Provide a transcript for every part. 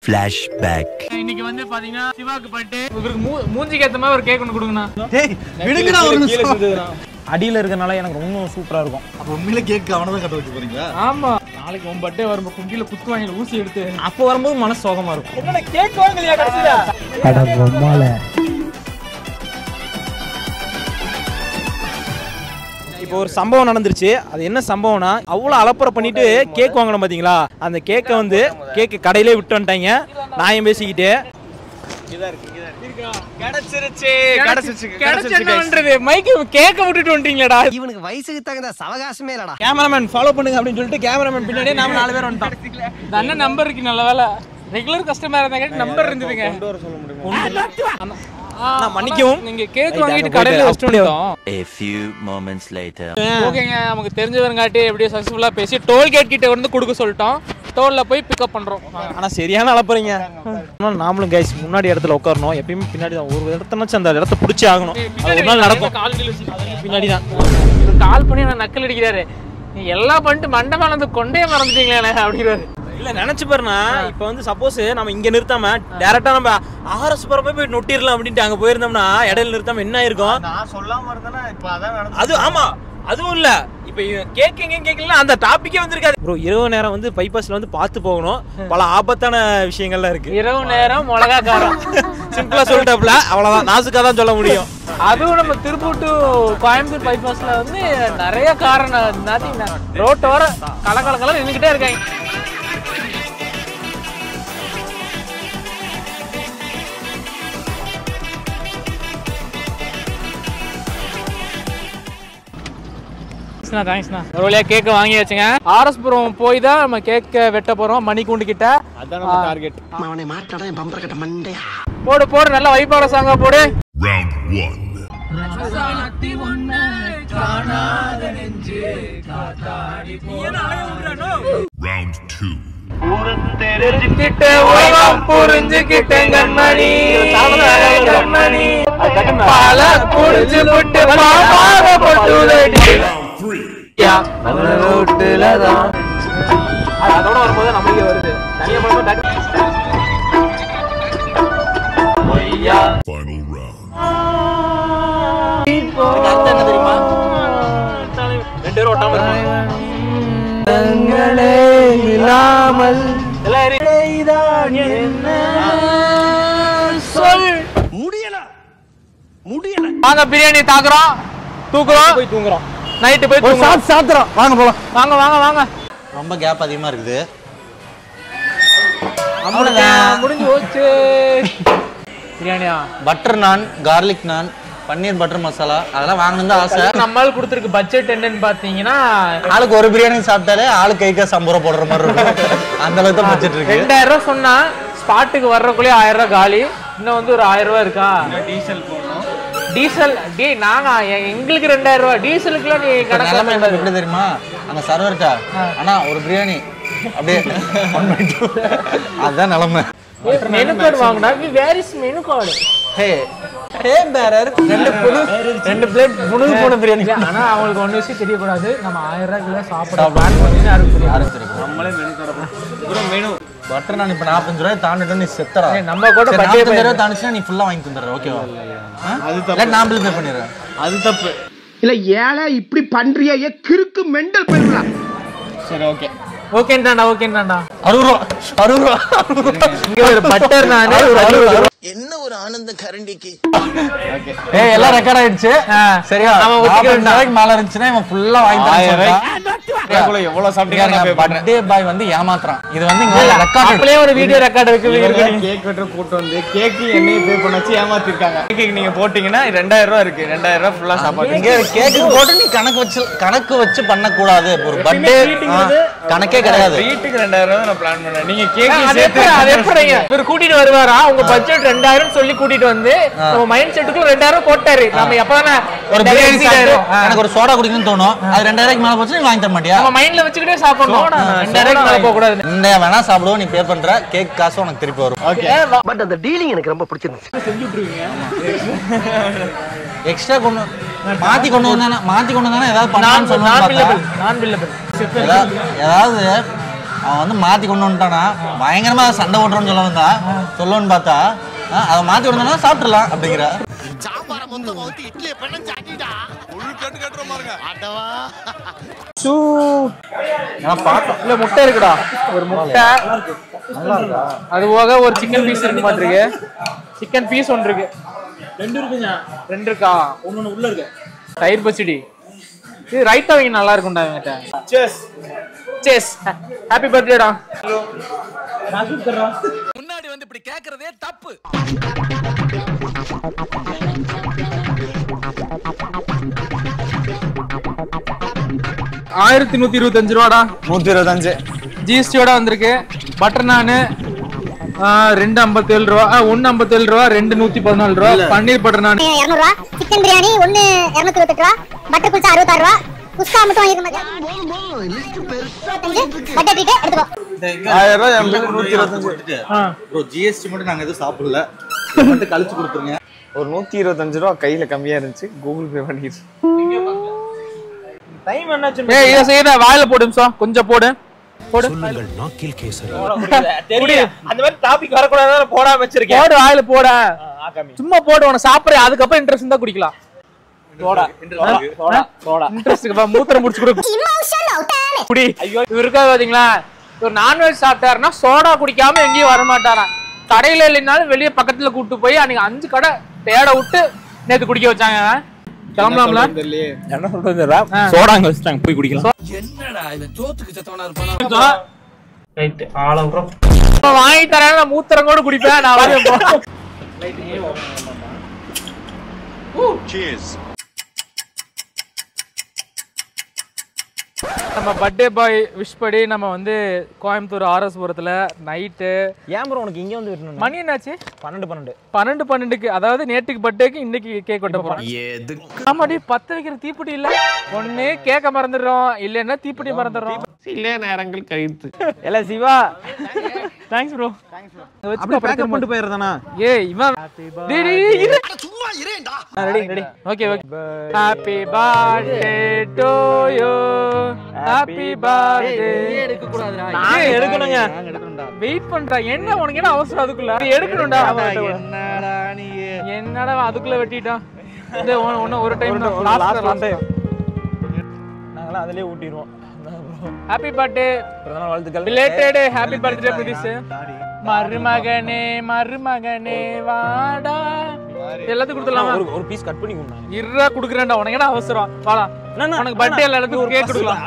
Flashback. இன்னைக்கு வந்து பாத்தீங்கன்னா சிவாக்கு பட்டு உங்களுக்கு மூஞ்சிக்கு ஏத்த மாதிரி ஒரு கேக் ஒன்னு கொடுங்கண்ணா. டேய் விடுங்கடா ஒரு நிமிஷம். அடியில இருக்கனால எனக்கு ரொம்ப சூப்பரா இருக்கும். அப்ப உண்மையிலே கேக் அவன தான் கட்ட வச்சு போறீங்களா? ஆமா. நாளைக்கு உன் பர்த்டே வரும்போது குண்டில குத்து வாங்கி ஊசி எடுத்து அப்ப வரும்போது மனசு சோகமா இருக்கும். என்னடா கேக் வாங்கலையா கடைசில? அட பொம்மால. இப்போ ஒரு சம்பவம் நடந்துருச்சு. அது என்ன சம்பவம்னா அவ்வளோ அலப்பறை பண்ணிட்டு கேக் வாங்கணும் பாத்தீங்களா? அந்த கேக்கை வந்து கேக்கு கடையிலே விட்டு வந்துட்டாங்க. நான் பேசிக்கிட்டு இவனுக்கு வயசுக்கு தகுந்த சவகாசமே இல்லடா. கேமராமேன் ஃபாலோ பண்ணுங்க அப்படின்னு சொல்லிட்டு கேமராமேன் பின்னாடியே நாம 4 பேர் வந்துட்டோம். அந்த நம்பர் இருக்கு, நல்ல வேலை ரெகுலர் கஸ்டமர் இருந்தாங்க, நம்பர் இருந்ததுங்க. மன்னிக்கவும், நீங்க கேக் வாங்கிட்டு கடையில வச்சிட்டு வந்தோம். A few moments later. ஓகேங்க, நமக்கு தெரிஞ்சவங்காட்டி எப்படியோ சக்சஸ்ஃபுல்லா பேசி டோல் கேட் கிட்ட வந்து கொடுக்க சொல்லிட்டோம். டோல்ல போய் பிக்கப் பண்றோம். ஆனா சரியான அலப்பறீங்க. நாமளும் கைஸ் முன்னாடி இடத்துல உட்காரணும். எப்பயுமே பின்னாடி தான். ஒரு இடத்துனாச்சும் அந்த இடத்த பிடிச்சி ஆகணும். அது ஒரு நாள் நடக்கும். பின்னாடி தான் கால் பண்ணி நான் நக்கல் அடிக்கிறாரு. நீ எல்லாம் பண்ணிட்டு மண்டபம் வந்து கொண்டே மறந்துட்டீங்களே அப்படிங்கிறாரு. இல்ல நினைச்சு பாருனா, இப்ப வந்து சப்போஸ் நம்ம இங்க நிறுத்தாம டைரக்டா நம்ம ஆர்எஸ் பரப்ப போய் நொட்டிரலாம் அப்படின்ட்டு அங்க போயிருந்தோம்னா இடையில நிறுத்தாம என்ன இருக்கும்? நான் சொல்லாம இருந்தேனா இப்ப அதான் நடந்துச்சு. அது ஆமா, அதுவும் இல்ல. இப்ப கேக்கிங்க கேக்கல அந்த டாபிக்கே வந்திருக்காது ப்ரோ. இரவு நேரம் வந்து பைபாஸ்ல வந்து பார்த்து போகணும். பல ஆபத்தான விஷயங்கள்லாம் இருக்கு. இரவு நேரம் மிளகா காரம் சிம்பிளா சொல்லிட்டப்பல அவ்வளவுதான். நாசுக்கா தான் சொல்ல முடியும். அதுவும் நம்ம திருப்பூர் டு கோயம்புத்தூர் பைபாஸ்ல வந்து நிறைய காரணம் ரோட்டோர கலக்கலக்கல நின்றுகிட்டே இருக்காங்க. தேங்க்ஸ்ண்ணா. ஒரு வழியா கேக்க வாங்கியாச்சுங்க. ஆர்எஸ் புரம் போய் தான் நம்ம கேக்க வெட்ட போறோம். மணிக்கூண்டு கிட்ட. அதான் நம்ம டார்கெட். அவனை மாட்டாடா என் பம்பர கட்ட மண்டையா. போடு போடு, நல்ல வைப்பாட சாங்கா போடு. Round 1. Round 2. புரிஞ்சுக்கிட்டேன் கண்மணி கண்மணி பல குடிச்சு போட்டு பாப்பாக போட்டுலடி. அதோட வரும்போது நம்மளுக்கு வருது. தனியா போடும்போது Final round. என்ன தெரியுமா? 2 பேரும் ஒட்டாம இருப்பாங்க. இல்லாமல் முடியல வாங்க பிரியாணி தாக்குறோம், தூக்குறோம், போய் தூங்குறோம். நைட்டு போய் தூங்குறோம். சாத்துறோம். வாங்க போலாம். வாங்க வாங்க வாங்க. ரொம்ப கேப் அதிகமா இருக்குது. முடிஞ்சு போச்சு. பிரியாணியா? பட்டர் நான், கார்லிக் நான், பன்னீர் பட்டர் மசாலா அதெல்லாம் வாங்கணும்னு ஆசை. நம்மளுக்கு கொடுத்துருக்கு பட்ஜெட் என்னன்னு பாத்தீங்கன்னா, ஆளுக்கு ஒரு பிரியாணி சாப்பிட்டாலே ஆளுக்கு கைக்கா 50 ரூபா போடுற மாதிரி இருக்கும். அந்த அளவுக்கு தான் பட்ஜெட் இருக்கு. 2000 ரூபாய் சொன்னா ஸ்பாட்டுக்கு வர்றக்குள்ளே 1000 ரூபாய் காலி. இன்னும் வந்து ஒரு 1000 ரூபாய் இருக்கா? டீசல் போடணும். டீசல் டே நாங்க எங்களுக்கு 2000 ரூபாய் டீசலுக்குலாம் நீ கணக்கு எப்படி தெரியுமா? அந்த சர்வர்ட்டா ஆனா ஒரு பிரியாணி அப்படியே அதுதான் நிலைமை. மெனு கார்டு வாங்கினா வேர் இஸ் மெனு கார்டு? ரெண்டு பிளேட் புனுகு போன பிரியாணி. ஆனா அவங்களுக்கு ஒண்ணு விஷயம் தெரியக்கூடாது. நம்ம 1000 ரூபாய்க்குள்ள சாப்பிட பிளான் பண்ணி யாரும் தெரியும். நம்மளே menu card bro. Menu butter நான் இப்ப 45 ரூபாய் தாண்டிட்டு நீ செத்தடா. நம்ம கூட 45 ரூபாய் தாண்டிச்சுனா நீ ஃபுல்லா வாங்கி தந்துற. ஓகேவா? அது தப்பு. நான் பில் பே பண்ணிடுறேன். அது தப்பு இல்ல. ஏழை இப்படி பண்றியா? கிறுக்கு மெண்டல் பண்றா. சரி ஓகே. ஓகேண்டாடா ஓகேண்டாடா. 60 ரூபா இங்க ஒரு பட்டர் நானே ஒரு 60 ரூபா. என்ன ஒரு ஆனந்த கரண்டிக்கு. ஏய் எல்லாம் ரெக்கார்ட் ஆயிடுச்சு. சரியா? நம்ம 2 ரூபாய்க்கு மேல இருந்துச்சுனா இவன் ஃபுல்லா வாங்கி தரேன். எவ்வளவு சாப்பிட்டீங்க? பர்த்டே பாய் வந்து ஏமாத்துறான். இது வந்து இங்க ரெக்கார்ட். அப்படியே ஒரு வீடியோ ரெக்கார்ட் இருக்கு. கேக் வெட்டற கூட்டி வந்து கேக்கு என்னைய பே பண்ணாச்சு ஏமாத்திருக்காங்க. கேக்கு நீங்க போட்டீங்கன்னா 2000 ரூபாய் இருக்கு. 2000 ரூபாய் ஃபுல்லா சாப்பாடு. இங்க கேக்கு போட்டு நீ கணக்கு வச்சு பண்ண கூடாது. ஒரு பர்த்டே கணக்கே கிடையாது. வீட்டுக்கு 2000 ரூபாய் நான் பிளான் பண்ணேன். நீங்க கேக் அது எப்படிங்க இவர் கூட்டிட்டு வருவாரா? உங்க பட்ஜெட் 2000 சொல்லி கூட்டிட்டு வந்து நம்ம மைண்ட் செட்டுக்கு 2000 போட்டாரு. நம்ம எப்பதானே ஒரு பிரியாணி சாப்பிட்டு எனக்கு ஒரு சோடா குடிக்கணும்னு தோணும். அது 2000க்கு மேல போச்சு நீ வாங்கி தர மாட்டியா? நம்ம மைண்ட்ல வச்சுக்கிட்டே சாப்பிடணும். 2000க்கு மேல போக கூடாது. இந்த வேணா சாப்பிடுவோம். நீ பே பண்ற கேக் காசு உனக்கு திருப்பி வரும். ஓகே. பட் அந்த டீலிங் எனக்கு ரொம்ப பிடிச்சிருந்துச்சு. செஞ்சு விட்டுருவீங்க. எக்ஸ்ட்ரா மாத்தி கொண்டு வந்தானே ஏதாவது பண்ணலாம்னு சொல்லுவாங்க. நான் பில்லபிள் ஏதாவது அவன் வந்து மாத்தி கொண்டு வந்துட்டானா பயங்கரமா சண்டை ஓட்டுறோன்னு சொல்லணும்னு பார்த்தா அதை மாத்தி கொண்டு வந்தா சாப்பிட்டுலாம் அப்படிங்கிற இல்ல முட்டை இருக்குடா, ஒரு முட்டை அது போக ஒரு சிக்கன் பீஸ் இருக்கு மாட்டிருக்கு. சிக்கன் பீஸ் ஒன்று இருக்கு, 2 இருக்குங்க. 2 இருக்கா, ஒன்னு உள்ள இருக்கு. தயிர் பச்சடி. இது ரைட்டா வைங்க, நல்லா இருக்கும்டா இவங்கிட்ட. Chess chess. ஹாப்பி பர்த்டேடா. முன்னாடி வந்து இப்படி கேக்குறதே தப்பு. $1125 ரூபாடா. 125 ஜிஎஸ்டியோட வந்திருக்கு. பட்டர் நானு 257 ரூபா, 157 ரூபா, 214 ரூபா. பன்னீர் பட்டர் நான் 200 ரூபா. சிக்கன் பிரியாணி 1 228 ரூபா. பட்டர் குல்ச்சா 66 ரூபா. குஸ்கா மட்டும் வாங்கிருங்க. பட்டர் ட்ரீட் எடுத்துக்கோ. 1000 ரூபாய் எம்எல் 125. ப்ரோ ஜிஎஸ்டி மட்டும் நாங்க எதுவும் சாப்பிடல, மட்டும் கழிச்சு கொடுத்துருங்க. ஒரு 125 ரூபா கையில கம்மியா இருந்துச்சு, கூகுள் பே பண்ணிடுச்சு. டைம் என்னாச்சு? ஏய் இத செய்யடா, வாயில போடு நிமிஷம், கொஞ்சம் போடு போடு. சொல்லுங்கள் நாக்கில் கேசரி. தெரியும் அந்த மாதிரி டாபிக் வர கூடாதா போடாம வச்சிருக்கேன். போடு வாயில போட. சும்மா போடு, உன சாப்பிடுற அதுக்கு அப்புறம் இன்ட்ரஸ்ட் இருந்தா குடிக்கலாம். போடா போடா போடா. இன்ட்ரஸ்ட்க்கு பா மூத்திரம் முடிச்சு குடு. குடி. ஐயோ இவர் இருக்கா பாத்தீங்களா, ஒரு நான்வெஜ் சாப்பிட்டாருன்னா சோடா குடிக்காம எங்கேயும் வர மாட்டாராம். கடையில இல்லைனாலும் வெளியே பக்கத்துல கூட்டு போய் அன்னைக்கு 5 கடை தேட விட்டு நேத்து குடிக்க வச்சாங்க. கிளம்பலாம்ல? என்ன சொல்றது? சோடாங்க வச்சிட்டாங்க, போய் குடிக்கலாம். என்னடா இவன் தோத்துக்கு செத்தவனா இருப்பானா? ரைட் ஆளவுறோம். வாங்கி தரேன், மூத்திரம் கூட குடிப்பேன் நான். நம்ம பர்த்டே பாய் விஷ் படி நம்ம வந்து கோயம்புத்தூர் ஆர்எஸ்புரத்துல நைட்டு. ஏன் ப்ரோ உனக்கு இங்க வந்து விட்டணும்? மணி என்னாச்சு? 12 அதாவது நேற்றுக்கு பர்த்டேக்கு இன்னைக்கு கேக் வெட்ட போறோம். ஆமாடி, 10 வைக்கிற தீப்பெட்டி இல்ல. ஒண்ணு கேக்க மறந்துடுறோம், இல்லன்னா தீப்பெட்டி மறந்துடுறோம். சில நேரங்கள் கழித்து. எல சிவா தேங்க்ஸ் ப்ரோ. அப்படியே பேக்கப் பண்ணிட்டு போயிரதானா? ஏய் இவன் சும்மா இரேண்டா. Ready ready. Okay okay. Happy birthday to you. Happy birthday. எடுக்க கூடாதுடா. நான் எடுக்கணுங்க. வெயிட் பண்றா. என்ன உனக்கு என்ன அவசரம் அதுக்குள்ள? எடுக்கணும்டா. என்னடா நீ? என்னடா அதுக்குள்ள வெட்டிட்டான். இந்த ஒரு டைம் லாஸ்ட் டைம் நாங்களா அதிலே ஊட்டிடுவோம். Happy birthday. பிறந்தநாள் வாழ்த்துக்கள். Related happy birthday Pratheesh. மருமகனே வாடா. எல்லாத்துக்கும் கொடுத்துடலாமா? ஒரு பீஸ் கட் பண்ணி கொடுங்க. இருடா குடுக்குறேன்டா, உனக்கு என்ன அவசரம்? வாடா, உனக்கு பர்த்டே எல்லாத்துக்கும் ஒரு கேக் கொடுக்கலாம்.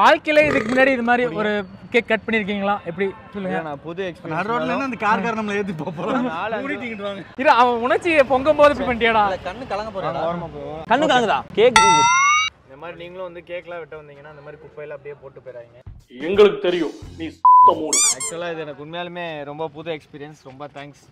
வாழ்க்கையில இதுக்கு முன்னாடி இது மாதிரி ஒரு கேக் கட் பண்ணிருக்கீங்களா? எப்படி சொல்லுங்க. நான் புது எக்ஸ்பீரியன்ஸ். நடு ரோட்ல இருந்து அந்த கார்கார நம்மள ஏத்தி போறோம். மூடிட்டிட்டு வாங்க. இரு, அவன் உணர்ச்சி பொங்கும்போது இப்படி பண்ணிட்டியாடா? கண்ணு கலங்க போறடா. ஓரமா போவோம். கண்ணு கலங்குதா? கேக் இந்த மாதிரி நீங்களும் வந்து கேக்லாம் வெட்ட வந்தீங்கன்னா அந்த மாதிரி குப்பையில அப்படியே போட்டு போயிடாதீங்க. எங்களுக்கு தெரியும் நீ சுத்த மூடு. ஆக்சுவலா இது எனக்கு உண்மையாலுமே ரொம்ப புது எக்ஸ்பீரியன்ஸ். ரொம்ப தேங்க்ஸ்.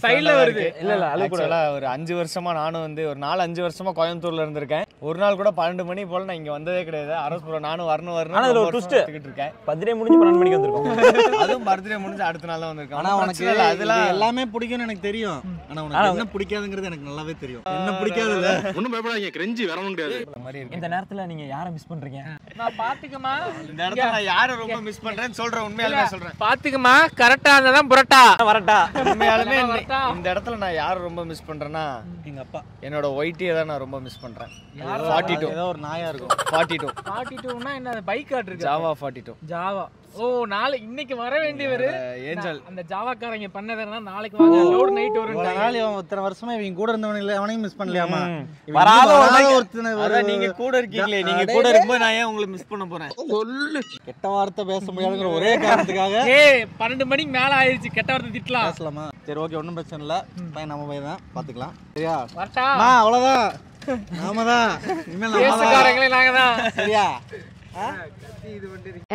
சைடுல வருது. இல்ல ஆக்சுவலா ஒரு 5 வருஷமா நானும் வந்து ஒரு 4-5 வருஷமா கோயம்புத்தூர்ல இருந்திருக்கேன். ஒரு நாள் கூட 12 மணி போல நான் இங்க வந்ததே கிடையாது. அரசுபுரம் நானும் வரணும் ஆனா அதுல ஒரு ட்விஸ்ட் இருக்கேன். பர்த்டே முடிஞ்சு 12 மணிக்கு வந்திருக்கோம். அதுவும் பர்த்டே முடிஞ்சு அடுத்த நாள் தான் வந்திருக்கேன். ஆனா உனக்கு அதெல்லாம் எல்லாமே பிடிக்கும்னு எனக்கு தெரியும். ஆனா உனக்கு என்ன பிடிக்காதுங்கிறது எனக்கு நல்லாவே தெரியும். என்ன பிடிக்காதுல ஒண்ணும் பயப்படாதீங்க, கிரெஞ்சி வரவும் கிடையாது. இந்த நேரத்துல நீங்க யாரை மிஸ் பண்றீங்க? நான் பாத்துக்கமா, இந்த இடத்துல நான் யாரை ரொம்ப மிஸ் பண்றேன்னு சொல்றேன். உண்மையாலுமே சொல்றேன். பாத்துக்கமா, கரெக்டா இருந்தாதான் புரட்டா வரட்டா. உண்மையாலுமே இந்த இடத்துல நான் யாரை ரொம்ப மிஸ் பண்றேன்னா எங்க அப்பா. என்னோட ஒயிட்டியை தான் நான் ரொம்ப மிஸ் பண்றேன். 42 ஏதோ ஒரு நாயா இருக்கும். 42னா என்ன? பைக் கார்டு இருக்கு. ஜாவா 42. ஜாவா. ஓ, நாளை இன்னைக்கு வர வேண்டியவரு ஏஞ்சல். அந்த ஜாவாக்காரங்க பண்ணதா நாளைக்கு வாங்க, லோட் நைட் வரும். ஒரு நாள் இவன் இத்தனை வருஷமா இவங்க கூட இருந்தவன் இல்ல, அவனையும் மிஸ் பண்ணலையாமா? வராத அதான் நீங்க கூட இருக்கீங்களே, நீங்க கூட இருக்கும்போது நான் ஏன் உங்களை மிஸ் பண்ண போறேன்? கெட்ட வார்த்தை பேச முடியாதுங்கிற ஒரே காரணத்துக்காக. ஏய் 12 மணிக்கு மேல ஆயிருச்சு, கெட்ட வார்த்தை திட்டலாம். பேசலாமா? சரி ஓகே, ஒன்றும் பிரச்சனை இல்லை. பையன் நம்ம பையன் தான், பார்த்துக்கலாம். சரியா? வரட்டா? அவ்வளோதான். நாம தான் இனிமேல் நம்ம தான். பேசுகாரங்களே நாங்க தான். சரியா?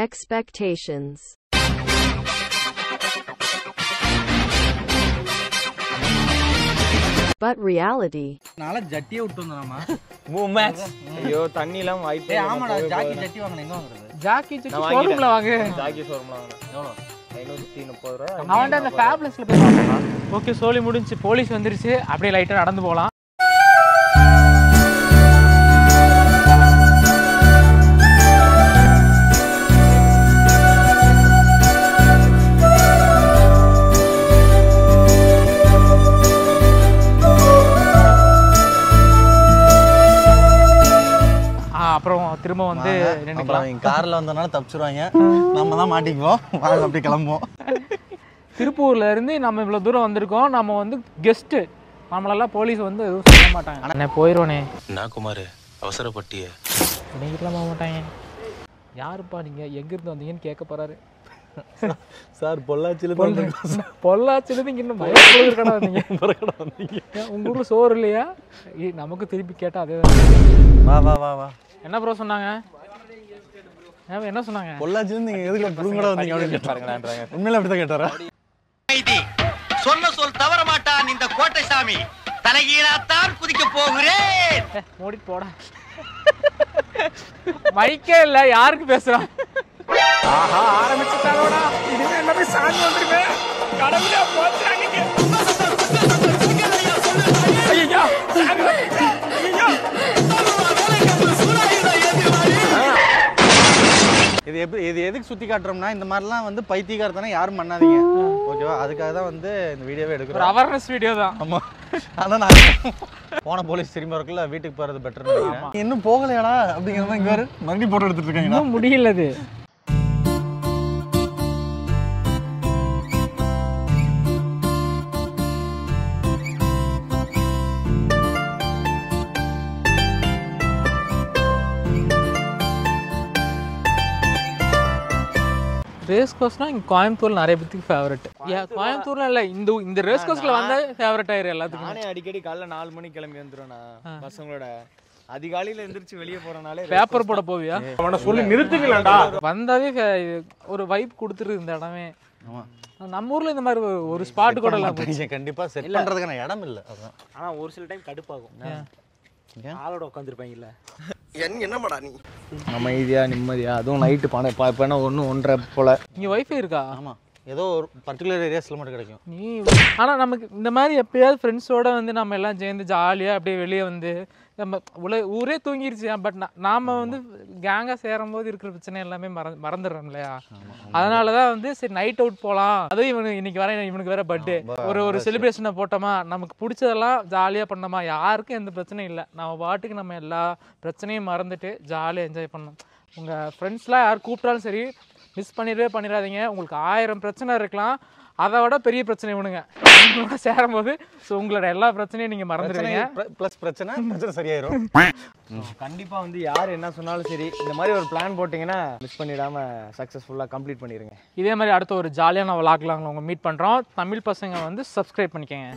Expectations. but reality. நாளை ஜட்டியே விட்டு வந்தோம்மா. மூமெண்ட்ஸ். ஐயோ தண்ணிலாம் வாய்ப்பே இல்ல. ஆமாடா ஜாக்கி ஜட்டி வாங்குன எங்க வாங்குறது? ஜாக்கி ஷோரூம்ல வாங்கு. ஜாக்கி ஷோரூம்ல வாங்குன. எவ்வளவு? 530 ரூபாய். அவன்ட அந்த ஃபேப்லெஸ்ல போய் வாங்குறான். ஓகே சோலி முடிஞ்சு போலீஸ் வந்துருச்சு. அப்படியே லைட்டா நடந்து போலாம். அப்புறம் திரும்ப வந்து நின்னுக்கலாம். கார்ல வந்தனால தப்பிச்சிருவாங்க. நம்ம தான் மாட்டிக்குவோம். வாங்க அப்படியே கிளம்புவோம். திருப்பூர்ல இருந்து நம்ம இவ்வளவு தூரம் வந்திருக்கோம். நம்ம வந்து கெஸ்ட். நம்மளெல்லாம் போலீஸ் வந்து எதுவும் சொல்ல மாட்டாங்க. அண்ணே போயிடுவோனே. நான் குமார் அவசரப்பட்டியே. நீங்களாம் போக மாட்டாங்க. யாருப்பா நீங்க எங்க இருந்து வந்தீங்கன்னு கேட்க போறாரு. சார் பொள்ளாச்சியில பொள்ளாச்சியில இங்க இன்னும் பயப்படுற கடை வந்தீங்க. உங்க ஊர்ல சோறு இல்லையா? நமக்கு திருப்பி கேட்டா அதே வா வா வா வா. என்ன ப்ரோ சொன்னாங்க? என்ன சொன்னாங்க? பொள்ளாச்சில இருந்து நீங்க எதுக்கு புடுங்கட வந்தீங்க அப்படினு கேட்டாங்கன்றாங்க. உண்மையில அப்படி தான் கேட்டாரா? சொன்ன சொல் தவற மாட்டான் இந்த கோட்டை சாமி. தலைகீழாத்தான் குதிக்க போகிறேன். மூடி போடா. மைக்கே இல்ல யாருக்கு பேசுறான்? ஆஹா ஆரம்பிச்சிட்டானோடா. இதுவே எல்லாமே சாமி வந்துருமே. கடவுளே போச்சாங்க. ஐயா ஐயா இது எதுக்கு சுத்தி காட்டுறோம்னா இந்த மாதிரிலாம் வந்து பைத்தியக்காரத்தனை யாரும் பண்ணாதீங்க. ஓகேவா? அதுக்காக தான் வந்து இந்த வீடியோவே எடுக்கிறோம். அவேர்னஸ் வீடியோ தான். ஆமா. அதான் நான் போன போலீஸ் திரும்பி வரக்குள்ள வீட்டுக்கு போறது பெட்டர்னு நினைக்கிறேன். இன்னும் போகலையாடா அப்படிங்கறத இங்க வேற மறுபடியும் போட்டோ எடுத்துட்டு இருக்காங்க. இன்னும் முடியல இது. ரேஸ் கோர்ஸ்னா இங்கே கோயம்புத்தூர்ல நிறைய பேருக்கு ஃபேவரட். கோயம்புத்தூர்ல இல்லை இந்த ரேஸ் கோர்ஸ்ல வந்தா ஃபேவரட் ஆயிரும் எல்லாத்துக்கும். நானே அடிக்கடி காலைல 4 மணிக்கு கிளம்பி வந்துருவேன் நான் பசங்களோட. அதிகாலையில எந்திரிச்சு வெளியே போறனாலே பேப்பர் போட போவியா? அவனை சொல்லி நிறுத்துங்களேன்டா. வந்தாவே ஒரு வைப் கொடுத்துருக்கு இந்த இடமே. நம்ம ஊர்ல இந்த மாதிரி ஒரு ஸ்பாட் கூட இல்ல. கண்டிப்பா செட் பண்றதுக்கான இடம் இல்ல. ஆனா ஒரு சில டைம் கடுப்பாகும். ஆளோட உட்காந்துருப்பாங்கல்ல. என்னமாடா நீ அமைதியா நிம்மதியா, அதுவும் நைட்டு பாப்பேன்னா 1-1:30 போல. இங்க வைஃபை இருக்கா? ஆமா, ஏதோ ஒரு பர்டிகுலர் ஏரியாஸ்ல மட்டும் கிடைக்கும். நீ ஆனா நமக்கு இந்த மாதிரி எப்பயாவது ஃப்ரெண்ட்ஸோட வந்து நம்ம எல்லாம் சேர்ந்து ஜாலியா அப்படியே வெளியே வந்து நம்ம ஊரே தூங்கிருச்சு. பட் நாம வந்து கேங்கா சேரும் போது இருக்கிற பிரச்சனை எல்லாமே மறந்துடுறோம் இல்லையா? அதனாலதான் வந்து சரி நைட் அவுட் போலாம். அதுவும் இன்னைக்கு வர இவனுக்கு வேற பர்த்டே, ஒரு செலிப்ரேஷனை போட்டோமா, நமக்கு பிடிச்சதெல்லாம் ஜாலியா பண்ணோமா, யாருக்கும் எந்த பிரச்சனையும் இல்லை. நம்ம பாட்டுக்கு நம்ம எல்லா பிரச்சனையும் மறந்துட்டு ஜாலியா என்ஜாய் பண்ணோம். உங்க ஃப்ரெண்ட்ஸ்லாம் யார் கூப்பிட்டாலும் சரி மிஸ் பண்ணிடாதீங்க. உங்களுக்கு 1000 பிரச்சனை இருக்கலாம், அதை விட பெரிய பிரச்சனை இவனுங்க சேரும் போது. ஸோ உங்களோட எல்லா பிரச்சனையும் நீங்க மறந்துடுவீங்க. ப்ளஸ் பிரச்சனை சரியாயிரும். கண்டிப்பா வந்து யார் என்ன சொன்னாலும் சரி இந்த மாதிரி ஒரு பிளான் போட்டீங்கன்னா மிஸ் பண்ணிடாம சக்சஸ்ஃபுல்லா கம்ப்ளீட் பண்ணிடுங்க. இதே மாதிரி அடுத்த ஒரு ஜாலியான விளாக்லாம் உங்க மீட் பண்றோம். தமிழ் பசங்க வந்து சப்ஸ்கிரைப் பண்ணிக்கங்க.